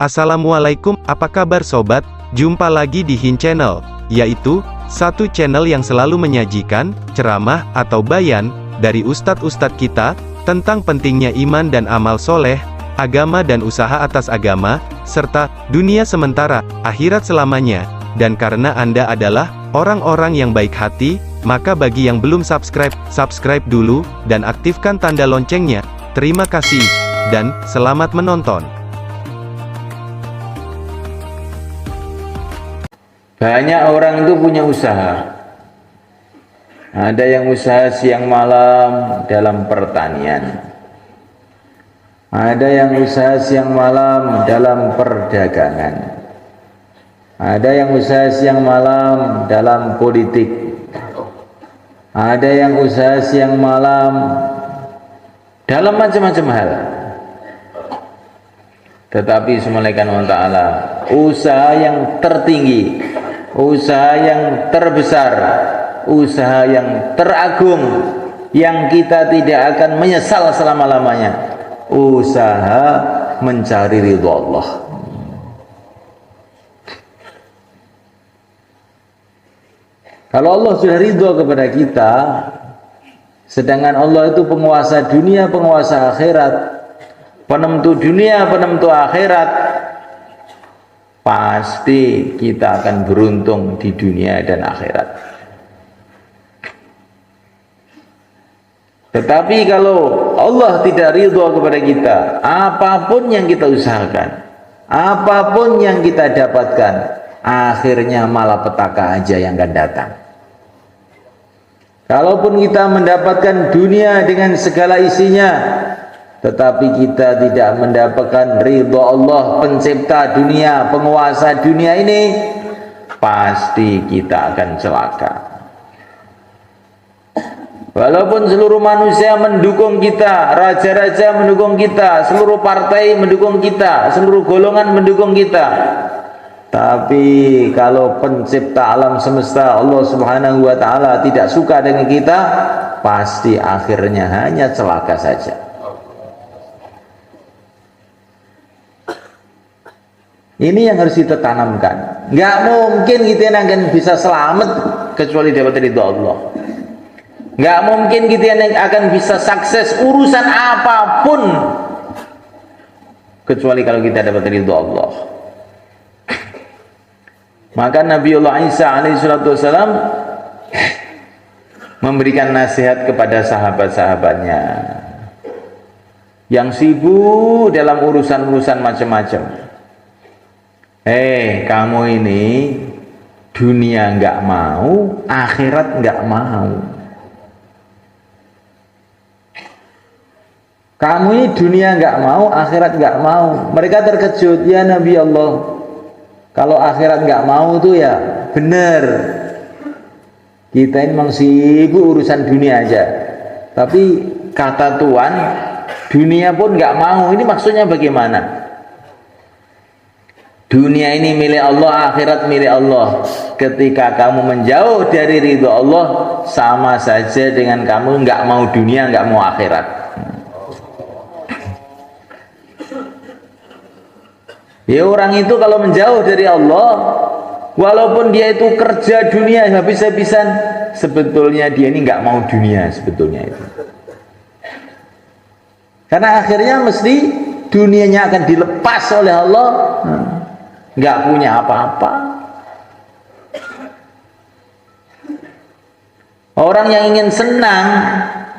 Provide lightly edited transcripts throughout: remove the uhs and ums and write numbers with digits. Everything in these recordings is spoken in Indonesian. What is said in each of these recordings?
Assalamualaikum, apa kabar sobat? Jumpa lagi di Hin Channel, yaitu satu channel yang selalu menyajikan ceramah atau bayan dari ustadz-ustadz kita tentang pentingnya iman dan amal soleh, agama dan usaha atas agama, serta dunia sementara, akhirat selamanya. Dan karena Anda adalah orang-orang yang baik hati, maka bagi yang belum subscribe, subscribe dulu, dan aktifkan tanda loncengnya. Terima kasih, dan selamat menonton. Banyak orang itu punya usaha. Ada yang usaha siang malam dalam pertanian. Ada yang usaha siang malam dalam perdagangan. Ada yang usaha siang malam dalam politik. Ada yang usaha siang malam dalam macam-macam hal. Tetapi Subhanahu wa ta'ala, usaha yang tertinggi, usaha yang terbesar, usaha yang teragung, yang kita tidak akan menyesal selama-lamanya, usaha mencari ridha Allah. Kalau Allah sudah ridha kepada kita, sedangkan Allah itu penguasa dunia, penguasa akhirat, penentu dunia, penentu akhirat, pasti kita akan beruntung di dunia dan akhirat. Tetapi kalau Allah tidak ridha kepada kita, apapun yang kita usahakan, apapun yang kita dapatkan, akhirnya malapetaka aja yang akan datang. Kalaupun kita mendapatkan dunia dengan segala isinya, tetapi kita tidak mendapatkan ridha Allah, pencipta dunia, penguasa dunia ini, pasti kita akan celaka. Walaupun seluruh manusia mendukung kita, raja-raja mendukung kita, seluruh partai mendukung kita, seluruh golongan mendukung kita, tapi kalau pencipta alam semesta Allah Subhanahu wa ta'ala tidak suka dengan kita, pasti akhirnya hanya celaka saja. Ini yang harus kita tanamkan. Nggak mungkin kita yang akan bisa selamat kecuali dapat ridha Allah. Nggak mungkin kita yang akan bisa sukses urusan apapun kecuali kalau kita dapat ridha Allah. Maka Nabiullah Isa alaihissalam memberikan nasihat kepada sahabat-sahabatnya yang sibuk dalam urusan-urusan macam-macam. Kamu ini dunia nggak mau, akhirat nggak mau. Kamu ini dunia nggak mau, akhirat nggak mau. Mereka terkejut, ya Nabi Allah, kalau akhirat nggak mau tuh ya bener. Kita ini memang sibuk urusan dunia aja. Tapi kata Tuhan, dunia pun nggak mau. Ini maksudnya bagaimana? Dunia ini milik Allah, akhirat milik Allah. Ketika kamu menjauh dari ridha Allah, sama saja dengan kamu nggak mau dunia, nggak mau akhirat. Ya, orang itu kalau menjauh dari Allah, walaupun dia itu kerja dunia habis-habisan, sebetulnya dia ini nggak mau dunia sebetulnya itu. Karena akhirnya mesti dunianya akan dilepas oleh Allah, nggak punya apa-apa. Orang yang ingin senang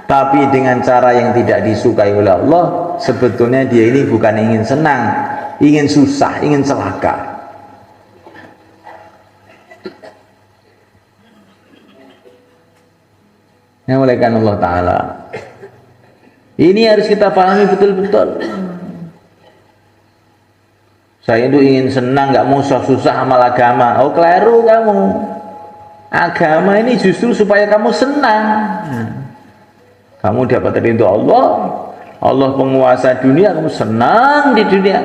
tapi dengan cara yang tidak disukai oleh Allah, sebetulnya dia ini bukan ingin senang, ingin susah, ingin celaka. Yang oleh karena Allah Ta'ala, ini harus kita pahami betul-betul. Saya itu ingin senang, nggak mau susah-susah amal agama. Oh, keliru kamu. Agama ini justru supaya kamu senang. Kamu dapat ridha Allah, Allah penguasa dunia, kamu senang di dunia.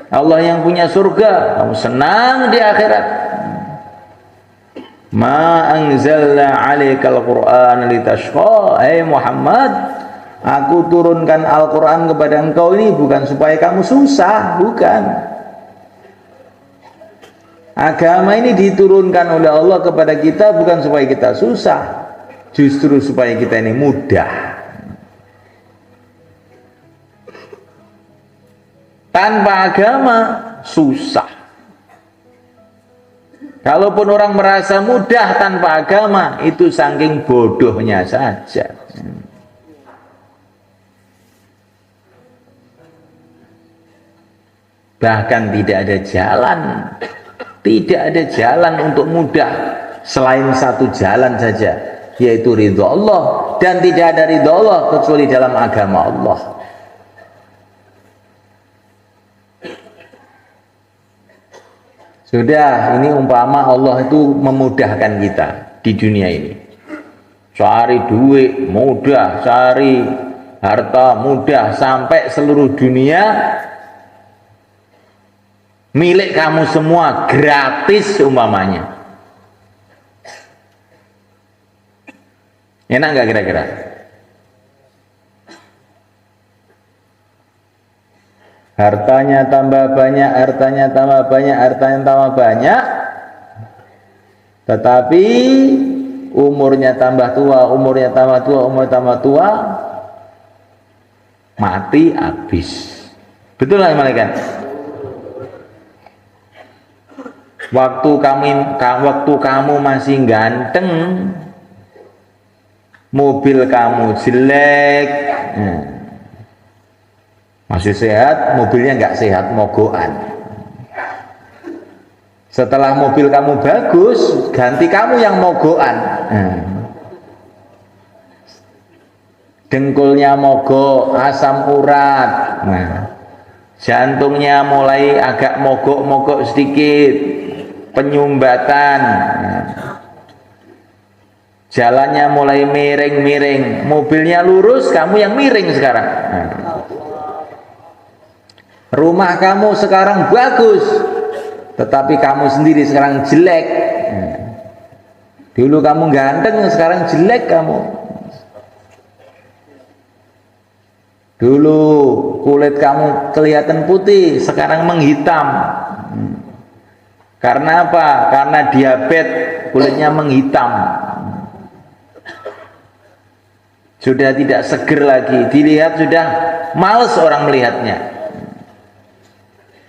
Allah yang punya surga, kamu senang di akhirat. Ma anzalna 'alaikal Qur'ana litashqa. Muhammad, Aku turunkan Al-Quran kepada engkau ini bukan supaya kamu susah, bukan. Agama ini diturunkan oleh Allah kepada kita bukan supaya kita susah, justru supaya kita ini mudah. Tanpa agama susah. Kalaupun orang merasa mudah tanpa agama, itu saking bodohnya saja. Bahkan tidak ada jalan untuk mudah selain satu jalan saja, yaitu ridho Allah, dan tidak ada ridho Allah kecuali dalam agama Allah. Sudah, ini umpama Allah itu memudahkan kita di dunia ini. Cari duit mudah, cari harta mudah, sampai seluruh dunia milik kamu semua, gratis umpamanya. Enak nggak kira-kira? Hartanya tambah banyak, hartanya tambah banyak, hartanya tambah banyak, tetapi umurnya tambah tua, umurnya tambah tua, umur tambah tua, mati habis. Betul nggak malaikat? Waktu kamu masih ganteng, mobil kamu jelek, masih sehat, mobilnya nggak sehat, mogokan. Setelah mobil kamu bagus, ganti kamu yang mogokan. Dengkulnya mogok, asam urat, jantungnya mulai agak mogok-mogok sedikit, penyumbatan, jalannya mulai miring-miring, mobilnya lurus, kamu yang miring sekarang. Rumah kamu sekarang bagus, tetapi kamu sendiri sekarang jelek. Dulu kamu ganteng, sekarang jelek kamu. Dulu kulit kamu kelihatan putih, sekarang menghitam. Karena apa? Karena diabetes, kulitnya menghitam. Sudah tidak seger lagi, dilihat sudah males orang melihatnya.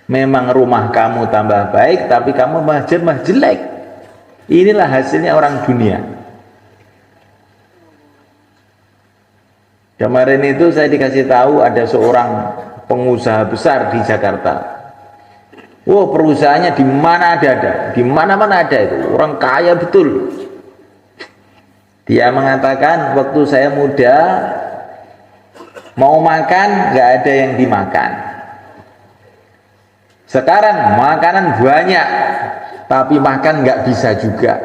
Memang rumah kamu tambah baik, tapi kamu mah jelek. Inilah hasilnya orang dunia. Kemarin itu saya dikasih tahu ada seorang pengusaha besar di Jakarta. Wow, perusahaannya di mana ada, di mana-mana ada itu, orang kaya betul. Dia mengatakan waktu saya muda mau makan nggak ada yang dimakan. Sekarang makanan banyak, tapi makan nggak bisa juga,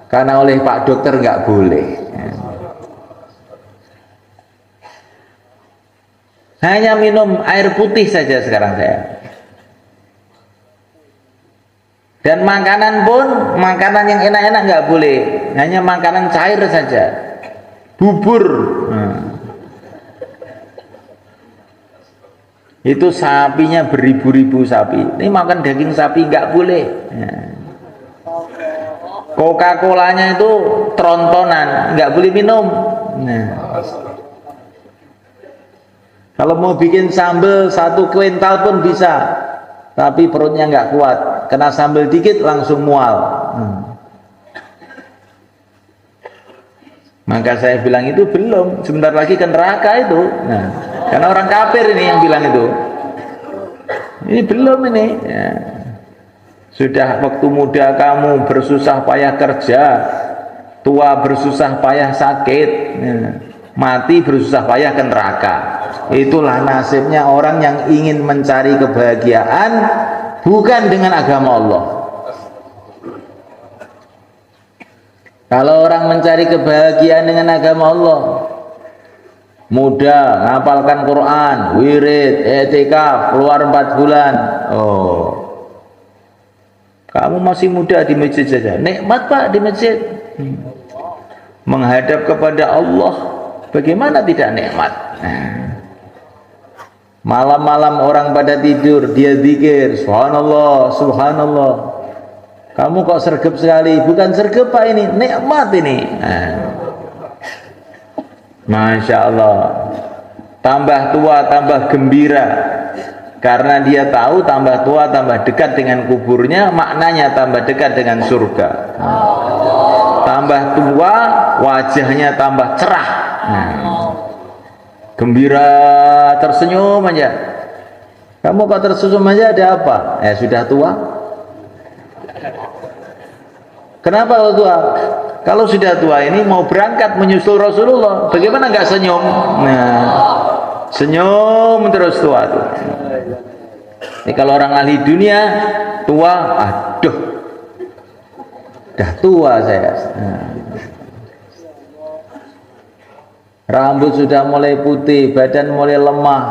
karena oleh Pak Dokter nggak boleh. Hanya minum air putih saja sekarang saya. Dan makanan pun, makanan yang enak-enak nggak boleh, hanya makanan cair saja, bubur. Itu sapinya beribu-ribu sapi, ini makan daging sapi nggak boleh. Coca-Colanya itu trontonan, nggak boleh minum. Kalau mau bikin sambal 1 kuintal pun bisa, tapi perutnya nggak kuat, kena sambal dikit langsung mual. Maka saya bilang itu belum, sebentar lagi ke neraka itu. Karena orang kafir ini yang bilang itu. Ini belum ini. Sudah waktu muda kamu bersusah payah kerja, tua bersusah payah sakit, mati bersusah payah ke neraka. Itulah nasibnya orang yang ingin mencari kebahagiaan bukan dengan agama Allah. Kalau orang mencari kebahagiaan dengan agama Allah, muda, ngapalkan Quran, wirid, i'tikaf, keluar 4 bulan. Oh, kamu masih muda di masjid saja, nikmat Pak di masjid. Menghadap kepada Allah Bagaimana tidak nikmat? Malam-malam orang pada tidur, dia zikir, subhanallah, subhanallah. Kamu kok sergap sekali? Bukan sergap Pak, ini nikmat ini. Masya Allah. Tambah tua, tambah gembira. Karena dia tahu tambah tua, tambah dekat dengan kuburnya, maknanya tambah dekat dengan surga. Tambah tua, wajahnya tambah cerah. Gembira, tersenyum aja. Kamu kok tersenyum aja, ada apa? Sudah tua. Kenapa kalau tua? Kalau sudah tua ini mau berangkat menyusul Rasulullah, bagaimana nggak senyum? Nah, senyum terus tua tuh. Ini kalau orang ahli dunia tua, aduh, dah tua saya. Rambut sudah mulai putih, badan mulai lemah.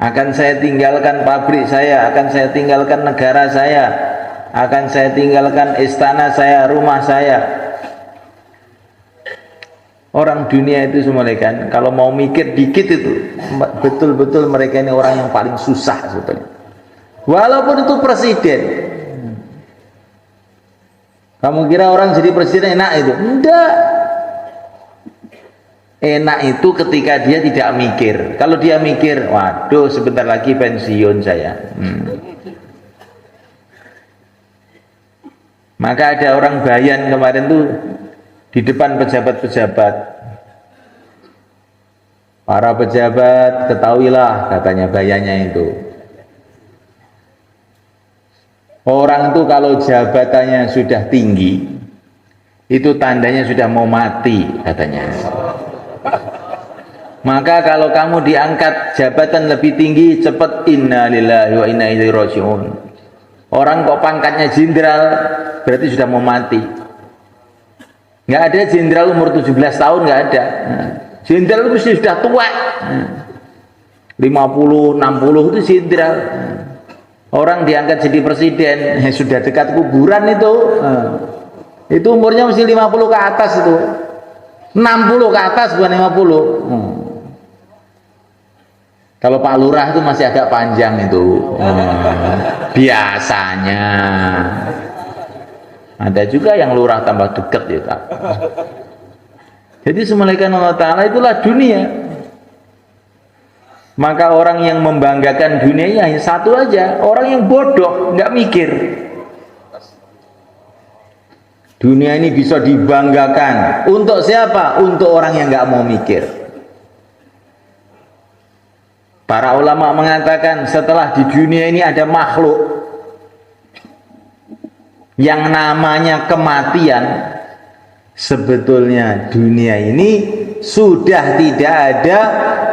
Akan saya tinggalkan pabrik saya, akan saya tinggalkan negara saya, akan saya tinggalkan istana saya, rumah saya. Orang dunia itu semua kan, kalau mau mikir dikit itu, betul-betul mereka ini orang yang paling susah sebetulnya. Walaupun itu presiden. Kamu kira orang jadi presiden enak itu? Enggak. Enak itu ketika dia tidak mikir. Kalau dia mikir, waduh sebentar lagi pensiun saya. Maka ada orang Bayan kemarin tuh di depan pejabat-pejabat. Para pejabat, ketahuilah katanya Bayannya itu. Orang tuh kalau jabatannya sudah tinggi, itu tandanya sudah mau mati katanya. Maka kalau kamu diangkat jabatan lebih tinggi, cepat inna lillahi wa inna ilaihi raji'un. Orang kok pangkatnya jenderal, berarti sudah mau mati. Nggak ada jenderal umur 17 tahun, nggak ada. Jenderal itu sudah tua. 50, 60 itu jenderal. Orang diangkat jadi presiden, sudah dekat kuburan itu. Itu umurnya mesti 50 ke atas itu. 60 ke atas bukan 50. Kalau Pak Lurah itu masih agak panjang itu. Biasanya. Ada juga yang lurah tambah dekat ya tak. Jadi semulaikan Allah Ta'ala itulah dunia. Maka orang yang membanggakan dunia hanya satu aja, orang yang bodoh, nggak mikir. Dunia ini bisa dibanggakan untuk siapa? Untuk orang yang nggak mau mikir. Para ulama mengatakan setelah di dunia ini ada makhluk yang namanya kematian, sebetulnya dunia ini sudah tidak ada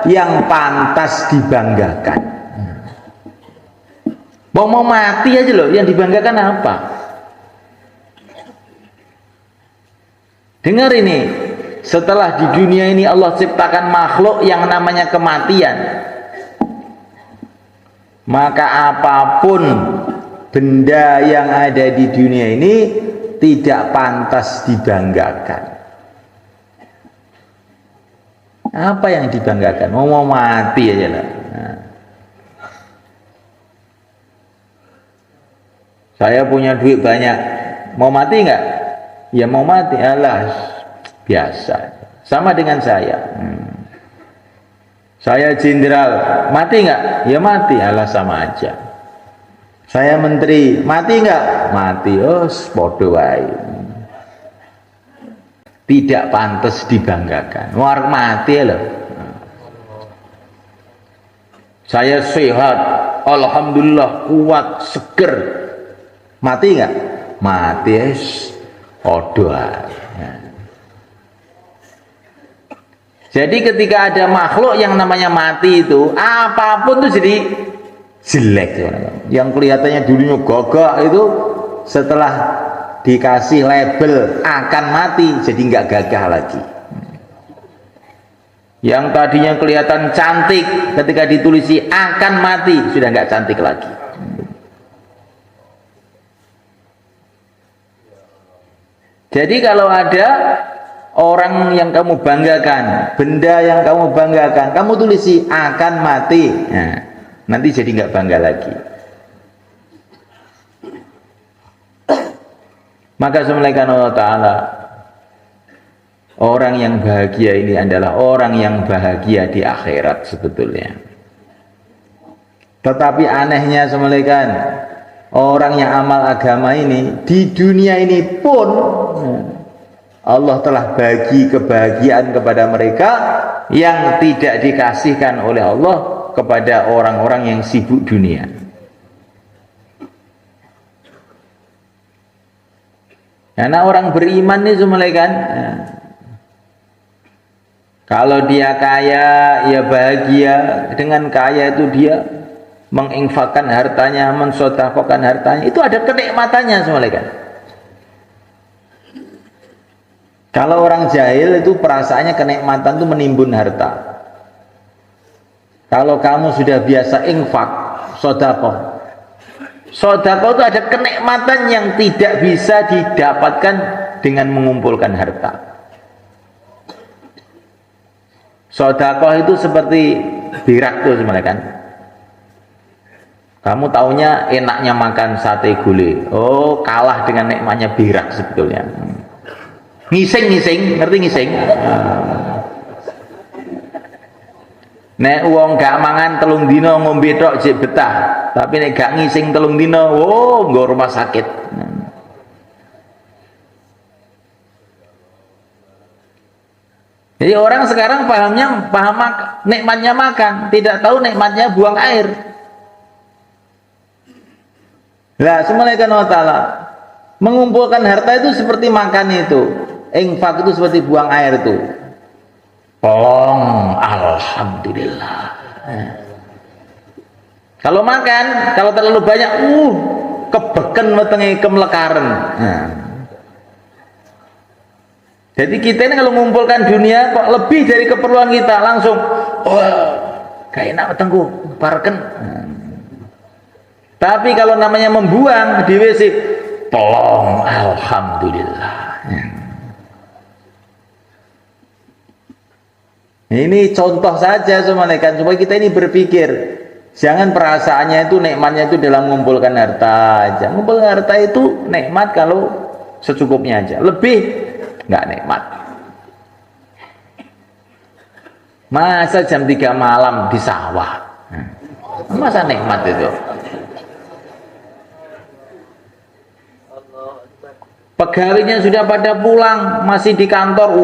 yang pantas dibanggakan. Mau mati aja loh, yang dibanggakan apa? Dengar ini, setelah di dunia ini Allah ciptakan makhluk yang namanya kematian, maka apapun benda yang ada di dunia ini tidak pantas dibanggakan. Apa yang dibanggakan? Mau mati aja lah. Saya punya duit banyak, mau mati nggak? Ya mau mati, alah biasa. Sama dengan saya. Saya jenderal, mati nggak? Ya mati, alah sama aja. Saya menteri, mati nggak? Mati, podo wae. Tidak pantas dibanggakan. War mati loh. Saya sehat, alhamdulillah, kuat, seger. Mati nggak? Mati, podo wae. Jadi ketika ada makhluk yang namanya mati itu, apapun tuh jadi jelek. Yang kelihatannya dulunya gagah itu setelah dikasih label akan mati jadi nggak gagah lagi. Yang tadinya kelihatan cantik ketika ditulisi akan mati sudah nggak cantik lagi. Jadi kalau ada orang yang kamu banggakan, benda yang kamu banggakan, kamu tulisi akan mati. Nah, nanti jadi nggak bangga lagi. Maka semulaikan Allah Ta'ala, orang yang bahagia ini adalah orang yang bahagia di akhirat sebetulnya. Tetapi anehnya semulaikan, orang yang amal agama ini di dunia ini pun Allah telah bagi kebahagiaan kepada mereka yang tidak dikasihkan oleh Allah kepada orang-orang yang sibuk dunia. Karena orang beriman ini semulaikan, kalau dia kaya, ya bahagia dengan kaya itu dia menginfakkan hartanya, mensedekahkan hartanya, itu ada kenikmatannya semulaikan. Kalau orang jahil itu perasaannya kenikmatan itu menimbun harta. Kalau kamu sudah biasa infak, sedekah, sedekah itu ada kenikmatan yang tidak bisa didapatkan dengan mengumpulkan harta. Sedekah itu seperti birak tuh sebenarnya kan. Kamu taunya enaknya makan sate gulai. Oh, kalah dengan nikmatnya birak sebetulnya. Ngising, ngerti ngising? Nek wong gak mangan telung dino ngombe tok jek betah, tapi nek gak ngising telung dino, oh nggo rumah sakit. Jadi orang sekarang paham nikmatnya makan, tidak tahu nikmatnya buang air. Lah semulaikan Allah Ta'ala, mengumpulkan harta itu seperti makan itu, infak itu seperti buang air itu. Alhamdulillah. Kalau makan, kalau terlalu banyak, kebeken wetenge kemlekaran. Jadi kita ini kalau mengumpulkan dunia kok lebih dari keperluan kita, langsung kayak enak wetengku, parken. Tapi kalau namanya membuang di WC, alhamdulillah. Ini contoh saja semalekan supaya kita ini berpikir, jangan perasaannya itu nikmatnya itu dalam mengumpulkan harta aja. Mengumpulkan harta itu nikmat kalau secukupnya aja, lebih nggak nikmat. Masa jam 3 malam di sawah, masa nikmat itu? Pegawainya sudah pada pulang, masih di kantor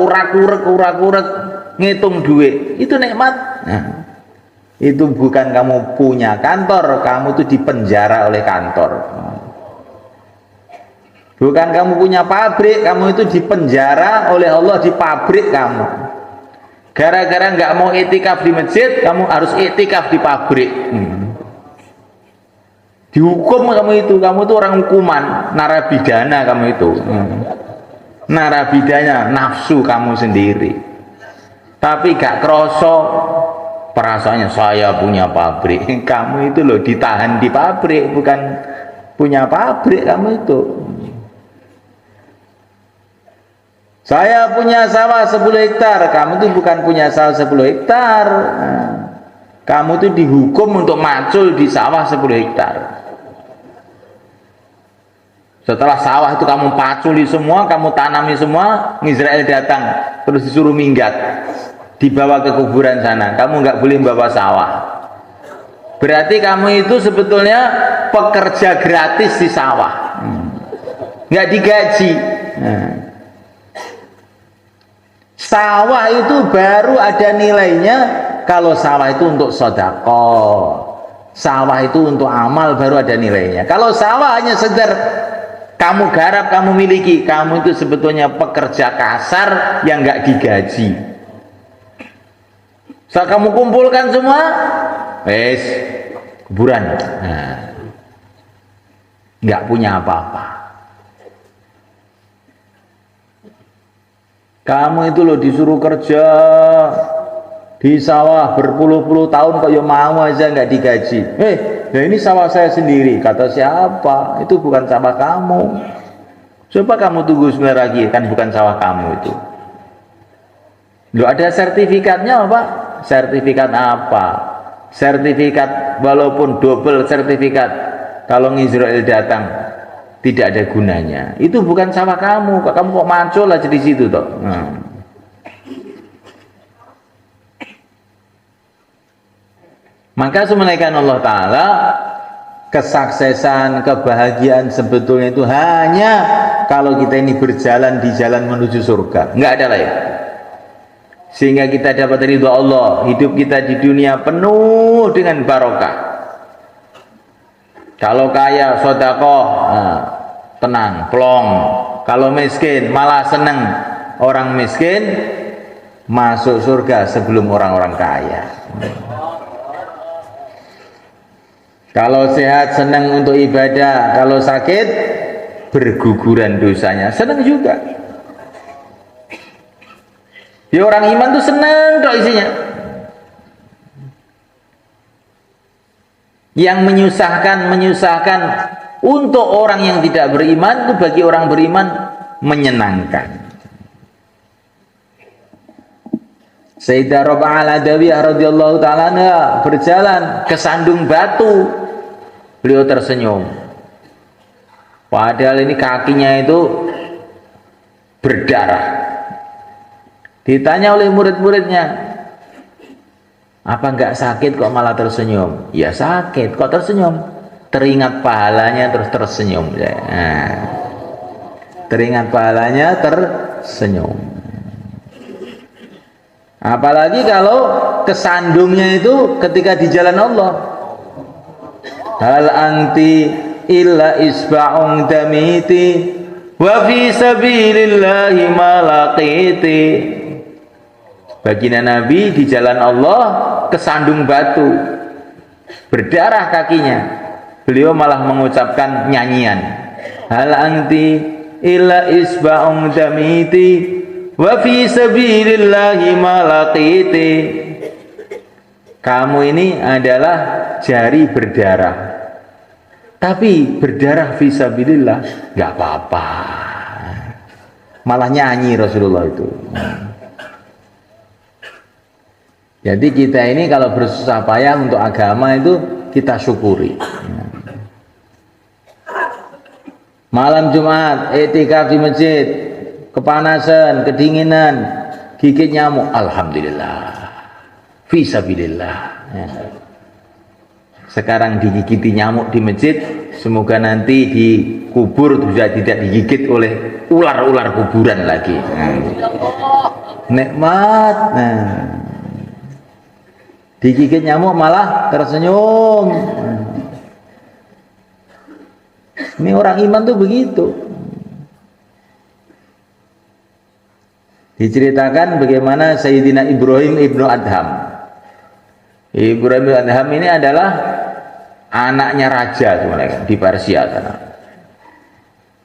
urak-urak ngitung duit, itu nikmat. Itu bukan kamu punya kantor, kamu itu dipenjara oleh kantor. Bukan kamu punya pabrik, kamu itu dipenjara oleh Allah di pabrik kamu. Gara-gara nggak mau itikaf di masjid, kamu harus itikaf di pabrik. Dihukum kamu itu orang hukuman, narapidana kamu itu. Narapidana nafsu kamu sendiri. Tapi gak kroso perasaannya saya punya pabrik. Kamu itu loh ditahan di pabrik, bukan punya pabrik kamu itu. Saya punya sawah 10 hektar, kamu itu bukan punya sawah 10 hektar. Kamu itu dihukum untuk macul di sawah 10 hektar. Setelah sawah itu kamu paculi semua, kamu tanami semua, Israel datang terus disuruh minggat, dibawa ke kuburan sana. Kamu nggak boleh bawa sawah. Berarti kamu itu sebetulnya pekerja gratis di sawah, nggak digaji. Sawah itu baru ada nilainya kalau sawah itu untuk sedekah. Sawah itu untuk amal baru ada nilainya. Kalau sawah hanya sekedar kamu garap, kamu miliki, kamu itu sebetulnya pekerja kasar yang nggak digaji. Saat kamu kumpulkan semua, kuburan, nggak punya apa-apa. Kamu itu loh disuruh kerja di sawah berpuluh-puluh tahun kok ya mau aja nggak digaji. Nah ini sawah saya sendiri, kata siapa? Itu bukan sawah kamu. Coba kamu tunggu sebentar lagi, kan bukan sawah kamu itu. Loh, ada sertifikatnya apa? Sertifikat apa? Sertifikat walaupun double sertifikat, kalau Israel datang tidak ada gunanya. Itu bukan sawah kamu. Kamu kok mancul aja di situ toh. Maka semenaikan Allah Ta'ala, kesuksesan, kebahagiaan sebetulnya itu hanya kalau kita ini berjalan di jalan menuju surga, nggak ada lain. Sehingga kita dapat ridho Allah, hidup kita di dunia penuh dengan barokah. Kalau kaya, sedekah, tenang, plong. Kalau miskin, malah seneng. Orang miskin masuk surga sebelum orang-orang kaya. Kalau sehat senang untuk ibadah, kalau sakit berguguran dosanya, senang juga. Ya orang iman tuh senang kok isinya. Yang menyusahkan untuk orang yang tidak beriman itu bagi orang beriman menyenangkan. Sayyidah Raba'ah al-Adawiyah radhiyallahu ta'ala berjalan ke sandung batu, beliau tersenyum, padahal ini kakinya itu berdarah. Ditanya oleh murid-muridnya, apa enggak sakit kok malah tersenyum? Ya sakit, kok tersenyum? Teringat pahalanya terus tersenyum. Teringat pahalanya tersenyum. Apalagi kalau kesandungnya itu ketika di jalan Allah. Hal anti illa isba'un damiti wa fi sabilillahi malaqiti. Baginda Nabi di jalan Allah kesandung batu, berdarah kakinya, beliau malah mengucapkan nyanyian, hal anti illa isba'un damiti wa fi sabilillahi malaqiti. Kamu ini adalah jari berdarah, tapi berdarah fi sabilillah nggak apa-apa. Malah nyanyi Rasulullah itu. Jadi kita ini kalau bersusah payah untuk agama itu kita syukuri. Malam Jumat i'tikaf di masjid, kepanasan, kedinginan, gigit nyamuk, alhamdulillah, fisabilillah. Sekarang digigiti nyamuk di masjid, semoga nanti di kubur juga tidak digigit oleh ular-ular kuburan lagi. Nikmat. Digigit nyamuk malah tersenyum. Ini orang iman tuh begitu. Diceritakan bagaimana Sayyidina Ibrahim ibnu Adham. Ibrahim ibnu Adham ini adalah anaknya raja di Persia sana.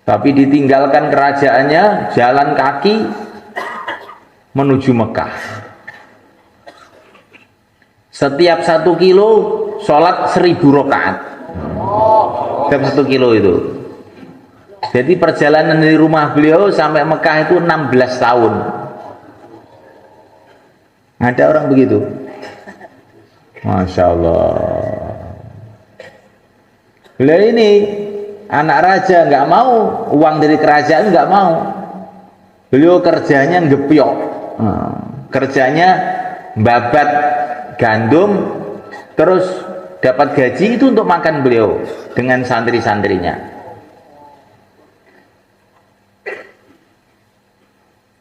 Tapi ditinggalkan kerajaannya, jalan kaki menuju Mekah. Setiap 1 kilo sholat 1000 rakaat. Setiap 1 kilo itu. Jadi perjalanan dari rumah beliau sampai Mekah itu 16 tahun. Ada orang begitu. Masya Allah. Beliau ini anak raja, nggak mau uang dari kerajaan, nggak mau. Beliau kerjanya ngepiok, kerjanya babat gandum, terus dapat gaji itu untuk makan beliau dengan santri-santrinya.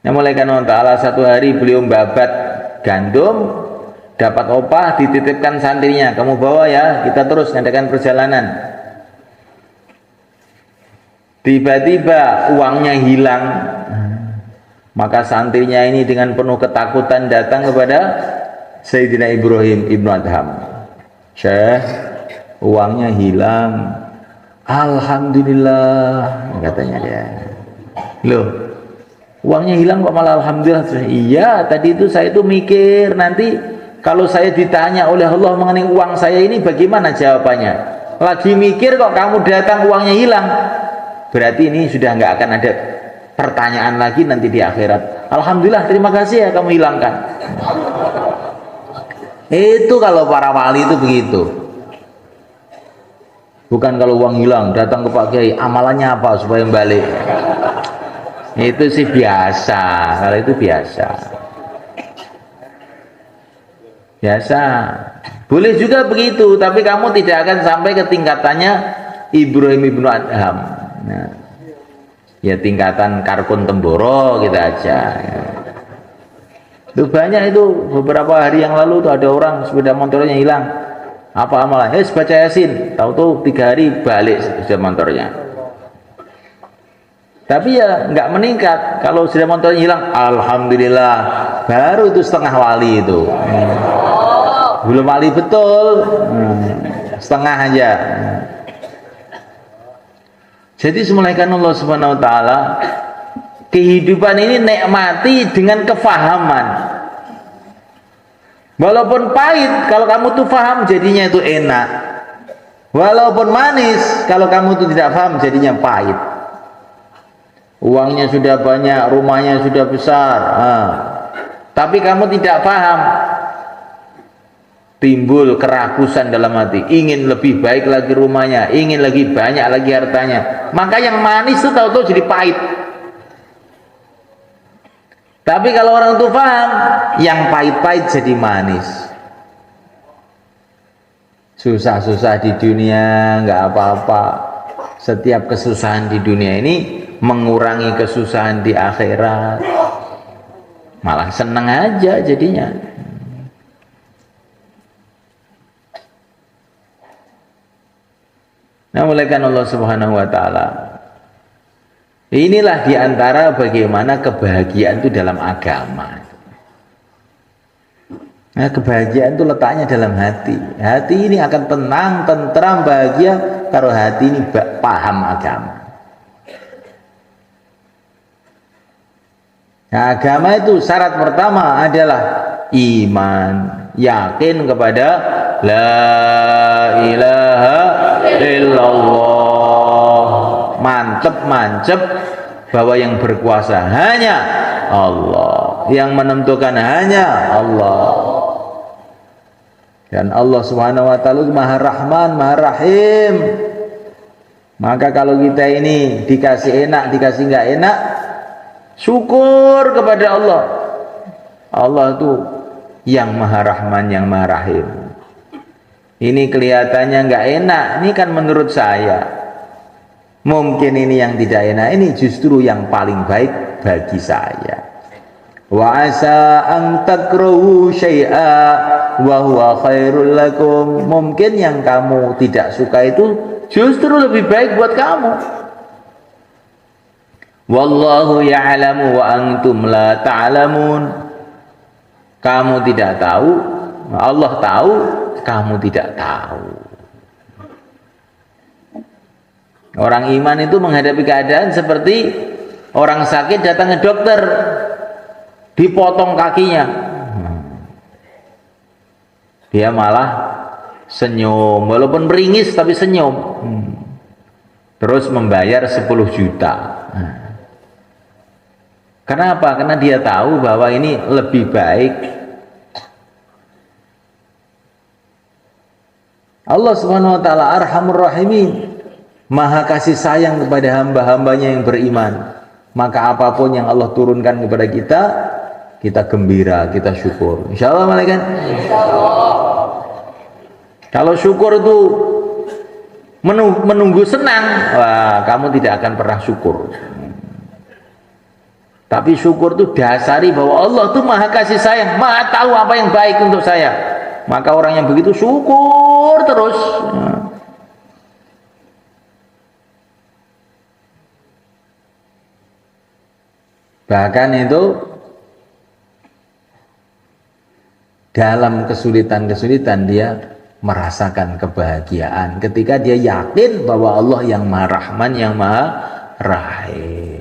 Nah, mulai karena Allah satu hari beliau babat gandum, dapat opah, dititipkan santrinya, kamu bawa ya, kita terus ngadakan perjalanan. Tiba-tiba uangnya hilang, maka santrinya ini dengan penuh ketakutan datang kepada Sayyidina Ibrahim ibnu Adham. Syekh, uangnya hilang. Alhamdulillah, katanya dia. Loh, uangnya hilang kok malah alhamdulillah? Iya, tadi itu saya itu mikir nanti kalau saya ditanya oleh Allah mengenai uang saya ini bagaimana jawabannya. Lagi mikir kok kamu datang uangnya hilang. Berarti ini sudah nggak akan ada pertanyaan lagi nanti di akhirat. Alhamdulillah, terima kasih ya kamu hilangkan. Itu kalau para wali itu begitu. Bukan kalau uang hilang datang ke Pak Kiai, amalannya apa supaya balik. Itu sih biasa, kalau itu biasa. Biasa. Boleh juga begitu, tapi kamu tidak akan sampai ke tingkatannya Ibrahim ibnu Adham. Nah, ya tingkatan Karkun Temboro gitu aja. Itu banyak itu, beberapa hari yang lalu tuh ada orang sepeda motornya hilang. Apa amalan? Baca Yasin. Tahu-tahu 3 hari balik sepeda motornya. Tapi ya nggak meningkat. Kalau sepeda motornya hilang, alhamdulillah, baru itu setengah wali itu. Belum wali betul, setengah aja. Jadi semulaikan Allah Subhanahu Wa Taala, kehidupan ini nikmati dengan kefahaman. Walaupun pahit, kalau kamu tuh paham jadinya itu enak. Walaupun manis, kalau kamu tuh tidak paham jadinya pahit. Uangnya sudah banyak, rumahnya sudah besar, tapi kamu tidak paham, timbul kerakusan dalam hati, ingin lebih baik lagi rumahnya, ingin lebih banyak lagi hartanya. Maka yang manis itu tahu-tahu jadi pahit. Tapi kalau orang itu paham, yang pahit-pahit jadi manis. Susah-susah di dunia nggak apa-apa. Setiap kesusahan di dunia ini mengurangi kesusahan di akhirat. Malah seneng aja jadinya. Nah, mulaikan Allah Subhanahu Wa Taala. Inilah diantara bagaimana kebahagiaan itu dalam agama. Nah, kebahagiaan itu letaknya dalam hati. Hati ini akan tenang, tentram, bahagia kalau hati ini paham agama. Nah, agama itu syarat pertama adalah iman, yakin kepada la ilaha illallah, mantep bahwa yang berkuasa hanya Allah, yang menentukan hanya Allah. Dan Allah Subhanahu Wa Taala Maha Rahman, Maha Rahim. Maka kalau kita ini dikasih enak, dikasih nggak enak, syukur kepada Allah. Allah itu yang Maha Rahman, yang Maha Rahim. Ini kelihatannya nggak enak, ini kan menurut saya. Mungkin ini yang tidak enak, ini justru yang paling baik bagi saya. Wa asa an takrahu syai'a wa huwa khairul lakum. Mungkin yang kamu tidak suka itu justru lebih baik buat kamu. Wallahu ya'lamu wa antum la ta'lamun. Kamu tidak tahu, Allah tahu, kamu tidak tahu. Orang iman itu menghadapi keadaan seperti orang sakit datang ke dokter, dipotong kakinya, dia malah senyum, walaupun meringis tapi senyum, terus membayar 10 juta. Kenapa? Karena dia tahu bahwa ini lebih baik. Allah Subhanahu Wa Taala Arhamur Rahimin, Maha kasih sayang kepada hamba-hambanya yang beriman. Maka apapun yang Allah turunkan kepada kita, kita gembira, kita syukur. Insya Allah, malaikat. Kalau syukur itu menunggu senang, wah, kamu tidak akan pernah syukur. Tapi syukur itu dasari bahwa Allah itu Maha kasih sayang, Maha tahu apa yang baik untuk saya. Maka orang yang begitu syukur terus. Bahkan itu dalam kesulitan-kesulitan dia merasakan kebahagiaan ketika dia yakin bahwa Allah yang Maha Rahman, yang Maha Rahim.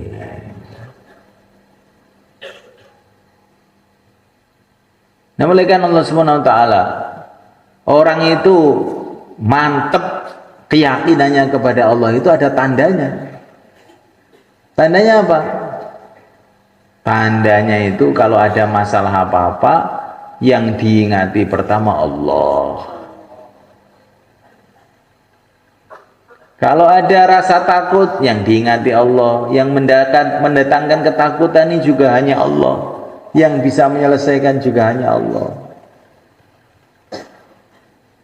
Nah, mulaikan Allah Subhanahu Wa Taala, orang itu mantep keyakinannya kepada Allah itu ada tandanya. Tandanya apa? Tandanya itu kalau ada masalah apa-apa, yang diingati pertama Allah. Kalau ada rasa takut, yang diingati Allah. Yang mendatangkan ketakutan ini juga hanya Allah. Yang bisa menyelesaikan juga hanya Allah.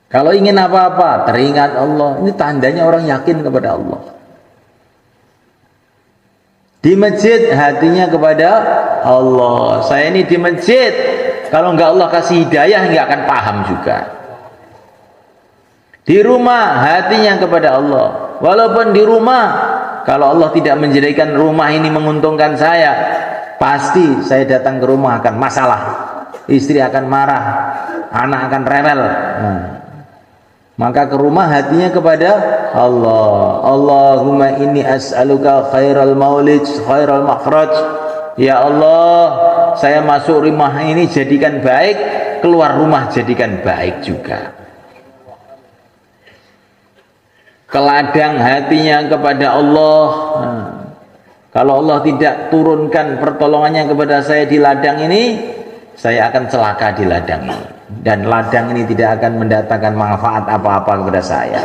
Kalau ingin apa-apa, teringat Allah. Ini tandanya orang yakin kepada Allah. Di masjid hatinya kepada Allah. Saya ini di masjid, kalau enggak Allah kasih hidayah enggak akan paham juga. Di rumah hatinya kepada Allah. Walaupun di rumah, kalau Allah tidak menjadikan rumah ini menguntungkan saya, pasti saya datang ke rumah akan masalah. Istri akan marah, anak akan rewel. Maka ke rumah hatinya kepada Allah. Allahumma inni as'aluka khairal maulid, khairal makhraj. Ya Allah, saya masuk rumah ini jadikan baik, keluar rumah jadikan baik juga. Keladang hatinya kepada Allah. Kalau Allah tidak turunkan pertolongannya kepada saya di ladang ini, saya akan celaka di ladang ini. Dan ladang ini tidak akan mendatangkan manfaat apa-apa kepada saya.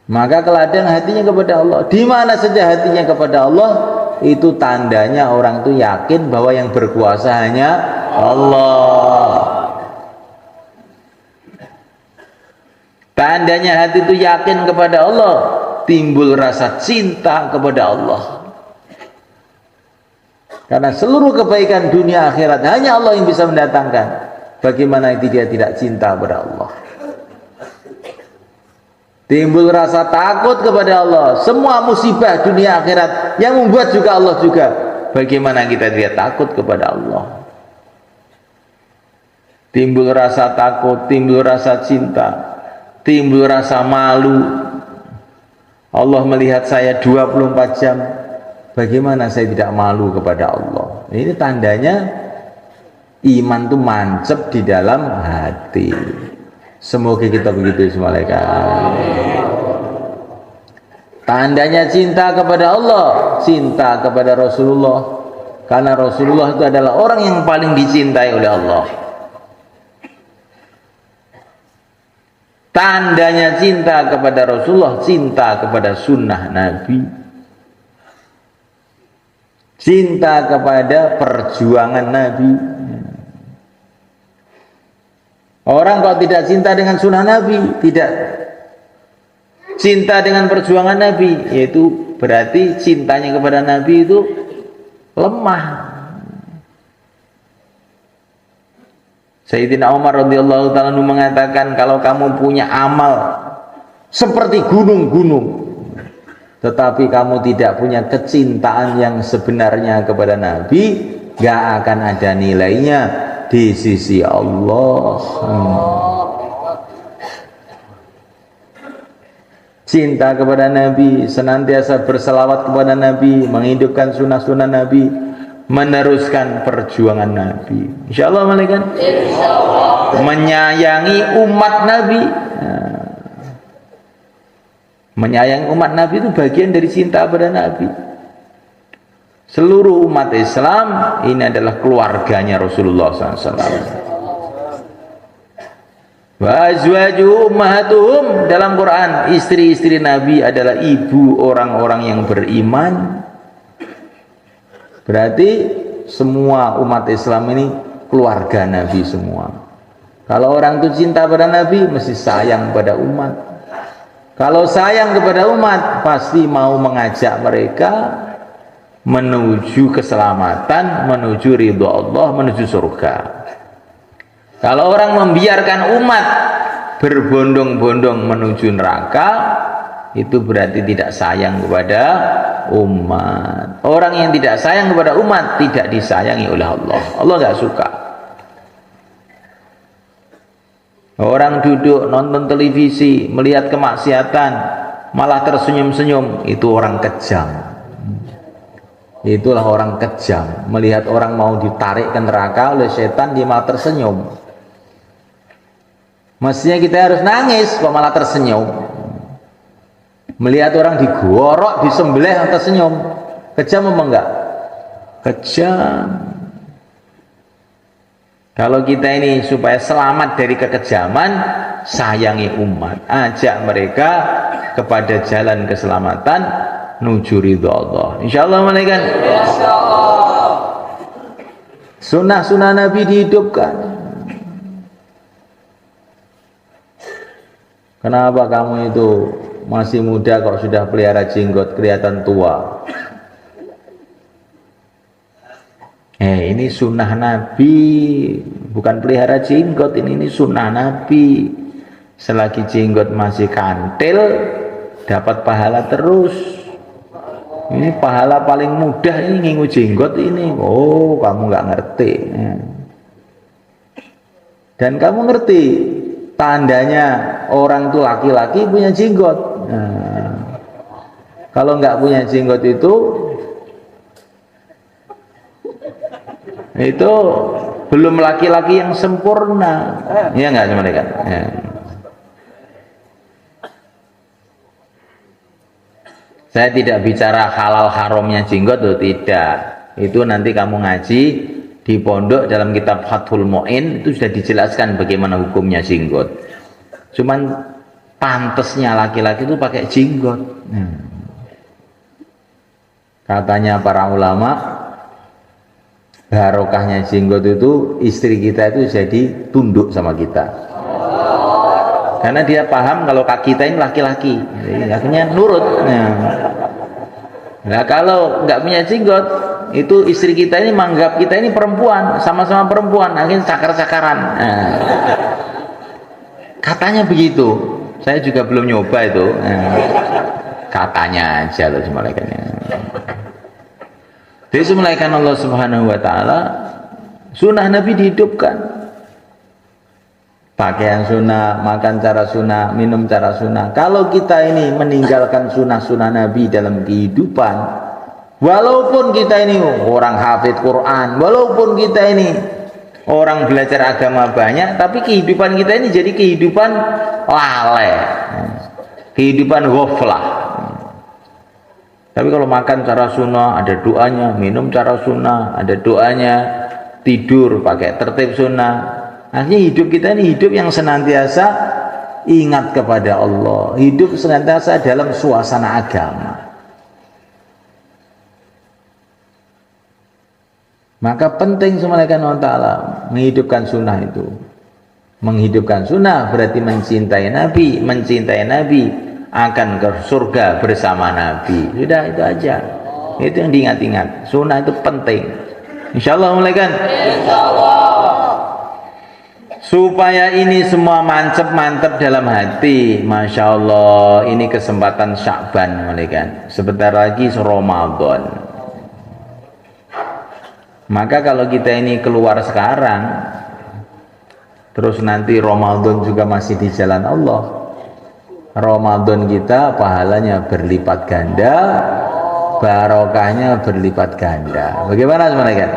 Maka keladang hatinya kepada Allah. Di mana saja hatinya kepada Allah, itu tandanya orang itu yakin bahwa yang berkuasa hanya Allah. Tandanya hati itu yakin kepada Allah, timbul rasa cinta kepada Allah. Karena seluruh kebaikan dunia akhirat hanya Allah yang bisa mendatangkan. Bagaimana dia tidak cinta kepada Allah? Timbul rasa takut kepada Allah. Semua musibah dunia akhirat yang membuat juga Allah juga. Bagaimana kita tidak takut kepada Allah? Timbul rasa takut, timbul rasa cinta, timbul rasa malu. Allah melihat saya 24 jam. Bagaimana saya tidak malu kepada Allah? Ini tandanya iman itu mancep di dalam hati. Semoga kita begitu semua. Tandanya cinta kepada Allah, cinta kepada Rasulullah. Karena Rasulullah itu adalah orang yang paling dicintai oleh Allah. Tandanya cinta kepada Rasulullah, cinta kepada sunnah Nabi. Cinta kepada perjuangan Nabi. Orang kalau tidak cinta dengan sunnah Nabi, tidak cinta dengan perjuangan Nabi, yaitu berarti cintanya kepada Nabi itu lemah. Sayyidina Umar radhiyallahu ta'ala mengatakan, kalau kamu punya amal seperti gunung-gunung, tetapi kamu tidak punya kecintaan yang sebenarnya kepada Nabi, gak akan ada nilainya di sisi Allah. Cinta kepada Nabi, senantiasa berselawat kepada Nabi, menghidupkan sunnah-sunnah Nabi, meneruskan perjuangan Nabi. Insya Allah, malaikat. Menyayangi umat Nabi. Menyayangi umat Nabi itu bagian dari cinta pada Nabi. Seluruh umat Islam ini adalah keluarganya Rasulullah SAW. Wa azwaju ummahatuhum, dalam Quran istri-istri Nabi adalah ibu orang-orang yang beriman. Berarti semua umat Islam ini keluarga Nabi semua. Kalau orang itu cinta pada Nabi, mesti sayang pada umat. Kalau sayang kepada umat, pasti mau mengajak mereka menuju keselamatan, menuju ridho Allah, menuju surga. Kalau orang membiarkan umat berbondong-bondong menuju neraka, itu berarti tidak sayang kepada umat. Orang yang tidak sayang kepada umat tidak disayangi oleh Allah. Allah nggak suka. Orang duduk nonton televisi, melihat kemaksiatan, malah tersenyum-senyum, itu orang kejam. Itulah orang kejam. Melihat orang mau ditarik ke neraka oleh setan, dia malah tersenyum. Mestinya kita harus nangis, kok malah tersenyum. Melihat orang digorok, disembelih, tersenyum. Kejam apa enggak? kejam. Kalau kita ini supaya selamat dari kekejaman, sayangi umat, ajak mereka kepada jalan keselamatan nuju ridha Allah. Insyaallah malaikat. Sunnah-sunnah Nabi dihidupkan. Kenapa kamu itu masih muda kok sudah pelihara jenggot, kelihatan tua? Ini sunnah Nabi, bukan pelihara jenggot, ini sunnah Nabi. Selagi jenggot masih kantil, dapat pahala terus. Ini pahala paling mudah ini ngingu jenggot ini. Oh, kamu nggak ngerti. Dan kamu ngerti tandanya orang tuh laki-laki punya jenggot. Kalau nggak punya jenggot itu belum laki-laki yang sempurna. Iya nggak cuma kan? Ya. Saya tidak bicara halal haramnya jenggot loh, tidak. Itu nanti kamu ngaji di pondok dalam kitab Fathul Mu'in itu sudah dijelaskan bagaimana hukumnya jenggot. Cuman pantesnya laki-laki itu pakai jenggot. Katanya para ulama, barokahnya jenggot itu istri kita itu jadi tunduk sama kita, karena dia paham kalau kaki kita ini laki-laki, akhirnya nurut. Nah kalau nggak punya jenggot, itu istri kita ini menganggap kita ini perempuan, sama-sama perempuan, akhirnya cakar-cakaran. Katanya begitu, saya juga belum nyoba itu. Katanya aja loh malaikatnya. Jadi malaikat Allah Subhanahu wa taala, sunnah Nabi dihidupkan. Pakaian sunnah, makan cara sunnah, minum cara sunnah. Kalau kita ini meninggalkan sunnah-sunnah Nabi dalam kehidupan, walaupun kita ini orang hafid Quran, walaupun kita ini orang belajar agama banyak, tapi kehidupan kita ini jadi kehidupan lalai, kehidupan ghaflah. Tapi kalau makan cara sunnah, ada doanya, minum cara sunnah, ada doanya, tidur pakai tertib sunnah. Akhirnya hidup kita ini hidup yang senantiasa ingat kepada Allah, hidup senantiasa dalam suasana agama. Maka penting semalakan Allah Ta'ala menghidupkan sunnah itu. Menghidupkan sunnah berarti mencintai Nabi, mencintai Nabi akan ke surga bersama Nabi. Sudah, itu aja. Itu yang diingat-ingat. Sunnah itu penting. Insyaallah mulaikan. Insyaallah. Supaya ini semua mantep dalam hati. Masya Allah, ini kesempatan Sya'ban mulaikan. Sebentar lagi Ramadan. Maka kalau kita ini keluar sekarang, terus nanti Ramadan juga masih di jalan Allah, Ramadan kita pahalanya berlipat ganda, barokahnya berlipat ganda. Bagaimana semuanya?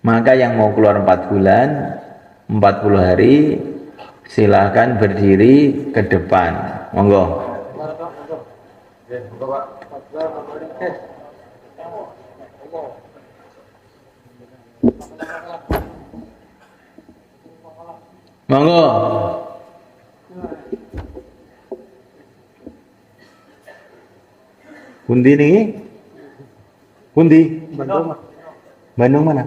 Maka yang mau keluar 4 bulan, 40 hari, silahkan berdiri ke depan. Monggo. Monggo. Pundi nih? Pundi? Bandung. Bandung mana?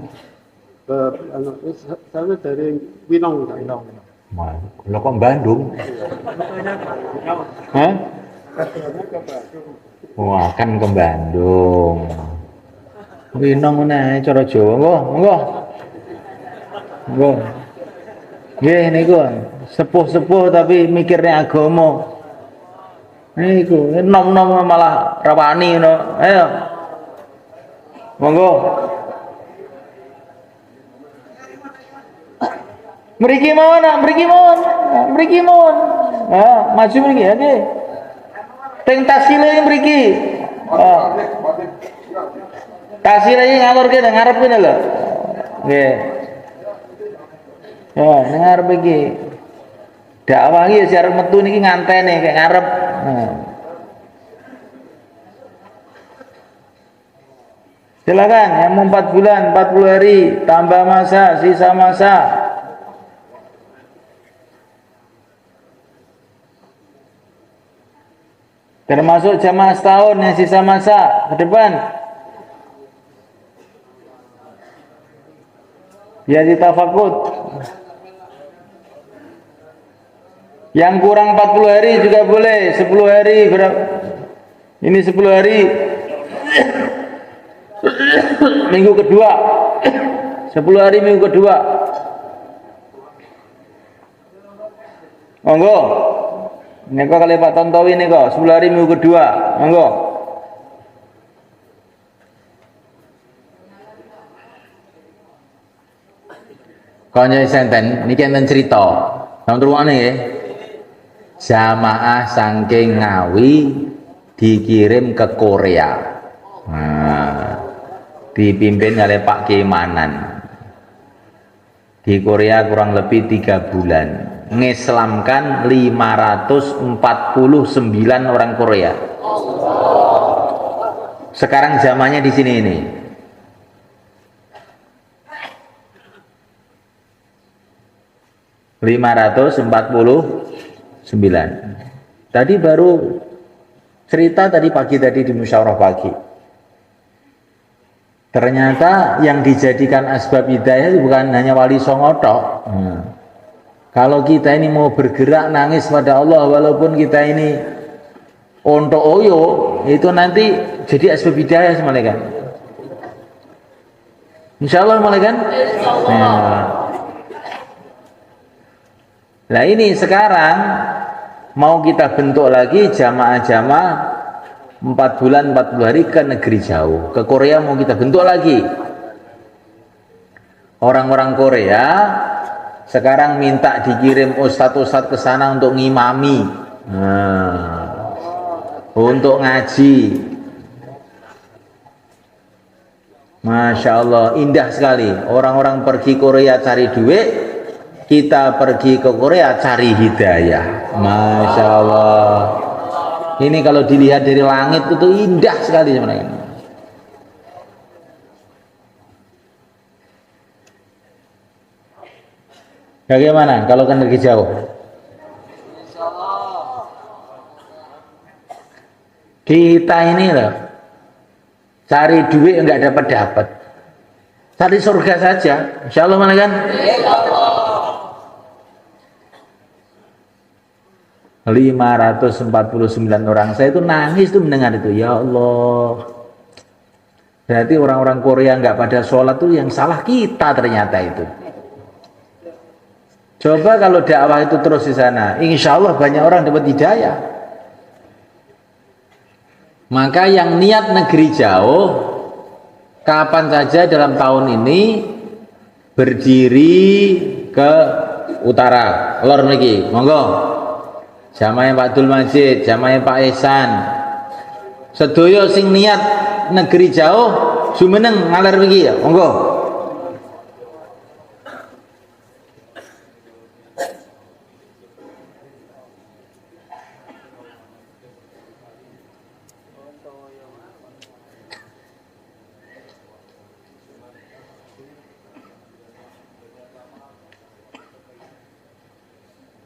Saya dari Winong. Wah, lo kok Bandung? Hah? Wah, kan ke Bandung. Winong mana? Cara Jawa, monggo. Nggih niku sepuh-sepuh tapi mikirnya agama. Niku nom-nom malah rawani ngono. Ayo. Monggo. Mriki mawon. Maju mriki nggih. Teng tasile mriki. Tasile iki ngalor kene ngarep kene lho. Nggih. Ya, ngarep iki. dakwah iki ya arep metu niki ngantene kayak ngarep. Nah. Silakan yang mau 4 bulan, 40 hari, tambah masa, sisa masa. Termasuk jamaah setahun yang sisa masa ke depan. Biar ditafakut. Yang kurang 40 hari juga boleh, 10 hari berapa? Ini 10 hari. Minggu kedua 10 hari minggu kedua monggo ini kok kali Pak Tontowi ini kok 10 hari minggu kedua monggo konyo senten niki enten cerita sampeyan turune nggih jamaah saking Ngawi dikirim ke Korea. Nah, dipimpin oleh Pak Kiai Manan di Korea kurang lebih 3 bulan ngislamkan 549 orang Korea. Sekarang zamannya di sini ini tadi baru cerita tadi pagi tadi di musyawarah pagi. Ternyata yang dijadikan asbab hidayah itu bukan hanya wali songo tok. Kalau kita ini mau bergerak nangis pada Allah walaupun kita ini onto oyo itu nanti jadi asbab hidayah malaikat. Insyaallah malaikat. Nah ini sekarang mau kita bentuk lagi jamaah-jamaah 4 bulan 40 hari ke negeri jauh, ke Korea mau kita bentuk lagi. Orang-orang Korea sekarang minta dikirim ustadz-ustadz ke sana untuk ngimami, untuk ngaji. Masya Allah, indah sekali. Orang-orang pergi Korea cari duit, kita pergi ke Korea cari hidayah. Masya Allah. Ini kalau dilihat dari langit itu indah sekali sebenarnya. Bagaimana kalau kan pergi jauh? Kita ini loh, cari duit enggak dapat, cari surga saja. Insya Allah mana kan? 549 orang. Saya itu nangis tuh mendengar itu. Ya Allah. Berarti orang-orang Korea nggak pada sholat tuh yang salah kita ternyata itu. Coba kalau dakwah itu terus di sana, insya Allah banyak orang dapat hidayah. Maka yang niat negeri jauh, kapan saja dalam tahun ini berdiri ke utara, lor niki, monggo. Jamaah Pak Abdul Majid, jamaah Pak Ihsan, sedoyo sing niat negeri jauh, jumeneng ngalir begini ya, monggo.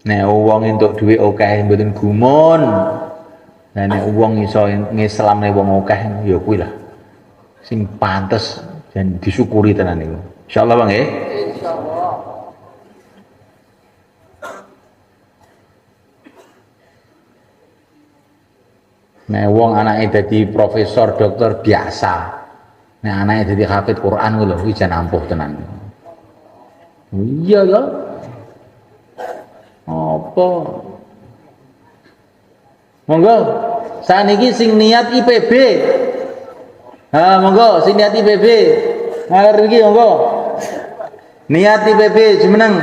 Nek wong entuk dhuwit akeh mboten gumun. Nah nek wong iso ngislamne wong akeh ya kuwi lah sing pantes dan disyukuri tenan niku. Insyaallah Bang nggih. Insyaallah. Nek wong anake dadi profesor, dokter biasa. Nek anake dadi hafid Quran kuwi lho kuwi jan ampuh tenan. Iya lho. Apa? Monggo, saniki sing niat IPB. Monggo sing niat IPB. Ngalir iki monggo. Niat IPB jumeneng.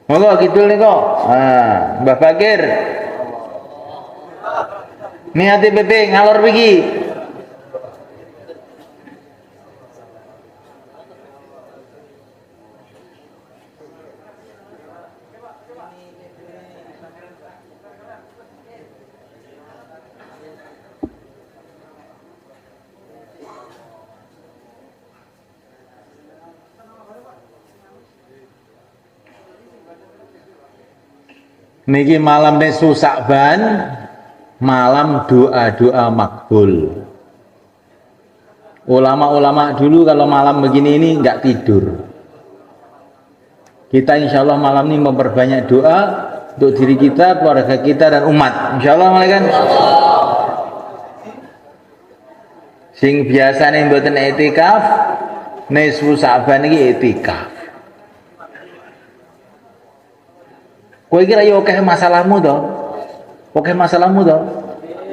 Monggo kidul niku. Mbah Bakir. Niat IPB ngalor iki. Niki malam nisfu Sa'ban, malam doa-doa makbul. Ulama-ulama dulu kalau malam begini ini nggak tidur. Kita insya Allah malam ini memperbanyak doa untuk diri kita, keluarga kita dan umat. Insya Allah kan. Sing biasa nih mboten etikaf, nisfu Sa'ban iki etikaf. Kowe kira yo akeh masalahmu to? Akeh masalahmu to?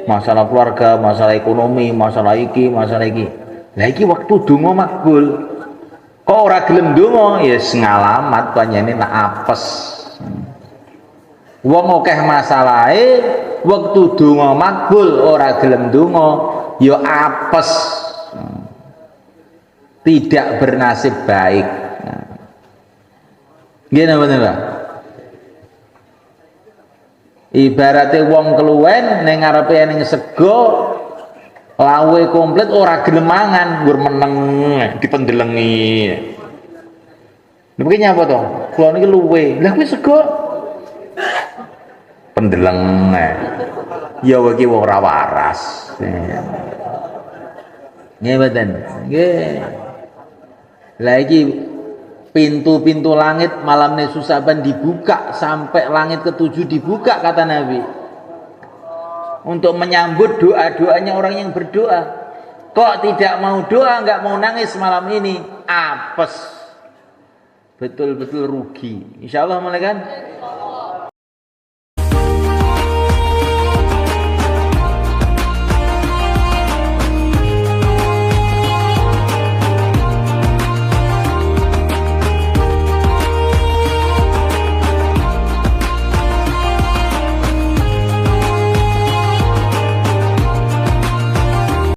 Masalah keluarga, masalah ekonomi, masalah iki, masalah iki. Lah iki waktu donga makbul. Kok ora gelem donga, ya ngalamat panjene nak apes. Wong akeh masalahe, waktu donga makbul ora gelem donga, ya apes. Tidak bernasib baik. Nggih napa Pak? Ibaratnya wong keluwen ning ngarepe ning sego lawe komplit ora gelem mangan, nggur meneng dipendelengi. Lha iki nyapa to? Kula niki luwe. Lah kuwi sego pendeleng. Ya iki wong ora waras. Nggih mboten. Nggih. Lah iki pintu-pintu langit malam nisfu Sa'ban dibuka sampai langit ke-7 dibuka kata Nabi untuk menyambut doa-doanya orang yang berdoa. Kok tidak mau doa, nggak mau nangis malam ini, apes, betul-betul rugi. Insya Allah mulai kan.